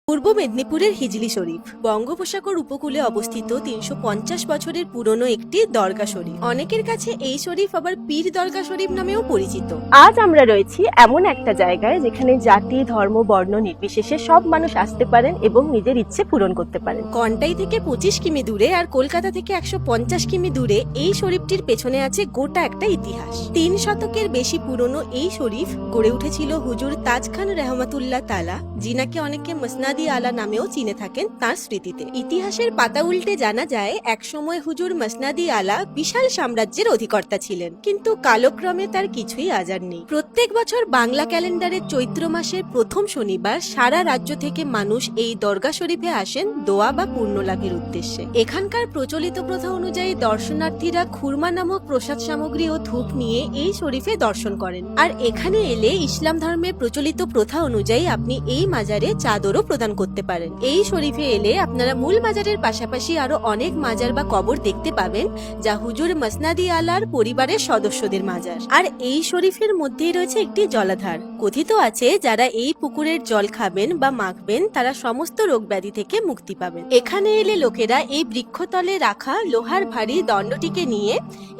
পূর্ব মেদিনীপুরের হিজলি শরীফ বঙ্গোপসাগর উপকূলে অবস্থিত ৩৫০ বছরের পুরনো একটি দরগা শরীফ। অনেকের কাছে এই শরীফ আবার পীর দরগা শরীফ নামেও পরিচিত। আজ আমরা রয়েছি এমন একটা জায়গায় যেখানে জাতি, ধর্ম, বর্ণ নির্বিশেষে সব মানুষ আসতে পারেন এবং নিজের ইচ্ছে পূরণ করতে পারেন। কন্টাই থেকে ২৫ কিমি দূরে আর কলকাতা থেকে ১৫০ কিমি দূরে এই শরীফটির পেছনে আছে গোটা একটা ইতিহাস। ৩ শতকের বেশি পুরনো এই শরীফ গড়ে উঠেছিল হুজুর তাজ খান রহমাতুল্লাহ তাআলা, যিনাকে অনেকে মসনাদি আলা নামেও চিনে থাকেন তার স্মৃতিতে। ইতিহাসের পাতা উল্টে জানা যায় একসময় হুজুর মসনাদি আলা বিশাল সাম্রাজ্যের অধিকর্তা ছিলেন, কিন্তু কালক্রমে তার কিছুই আজার নেই। প্রত্যেক বছর বাংলা ক্যালেন্ডারের চৈত্র মাসের প্রথম শনিবার সারা রাজ্য থেকে মানুষ এই দরগা শরীফে আসেন দোয়া বা পুণ্য লাভের উদ্দেশ্যে। এখানকার প্রচলিত প্রথা অনুযায়ী দর্শনার্থীরা খুরমা নামক প্রসাদ সামগ্রী ও ধূপ নিয়ে এই শরীফে দর্শন করেন। আর এখানে এলে ইসলাম ধর্মের প্রচলিত প্রথা অনুযায়ী আপনি এই মাজারে চাদরও প্রদান করতে পারেন। এই শরীফে এলে আপনারা মূল মাজারের পাশাপাশি আরো অনেক মাজার বা কবর দেখতে পাবেন, যা হুজুর মসনাদি আলার পরিবারের সদস্যদের মাজার। আর এই শরীফের মধ্যেই রয়েছে একটি জলাধার। কথিত আছে যারা এই পুকুরের জল খাবেন বা মাখবেন তারা সমস্ত রোগ ব্যাধি থেকে মুক্তি পাবেন। এখানে এলে লোকেরা এই বৃক্ষতলে রাখা লোহার ভারী দণ্ডটিকে নিয়ে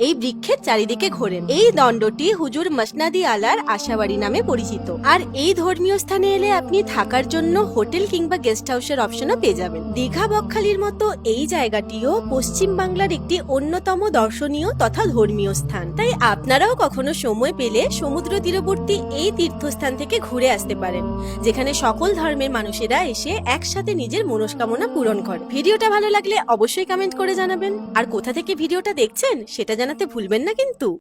এই বৃক্ষের চারিদিকে ঘোরেন। এই দণ্ডটি হুজুর মসনাদি আলার আশাবাড়ি নামে পরিচিত। আর এই ধর্মীয় স্থানে এলে আপনি থাকার জন্য হোটেল কিংবা গেস্ট হাউসের অপশনও পেয়ে যাবেন। দীঘা বকখালির মতো এই জায়গাটিও পশ্চিম বাংলার একটি অন্যতম দর্শনীয় তথা ধর্মীয় স্থান। তাই আপনারাও কখনো সময় পেলে সমুদ্র তীরবর্তী এই তীর্থস্থান থেকে ঘুরে আসতে পারেন, যেখানে সকল ধর্মের মানুষেরা এসে একসাথে নিজের মনস্কামনা পূরণ করে। ভিডিওটা ভালো লাগলে অবশ্যই কমেন্ট করে জানাবেন, আর কোথা থেকে ভিডিওটা দেখছেন সেটা জানাতে ভুলবেন না কিন্তু।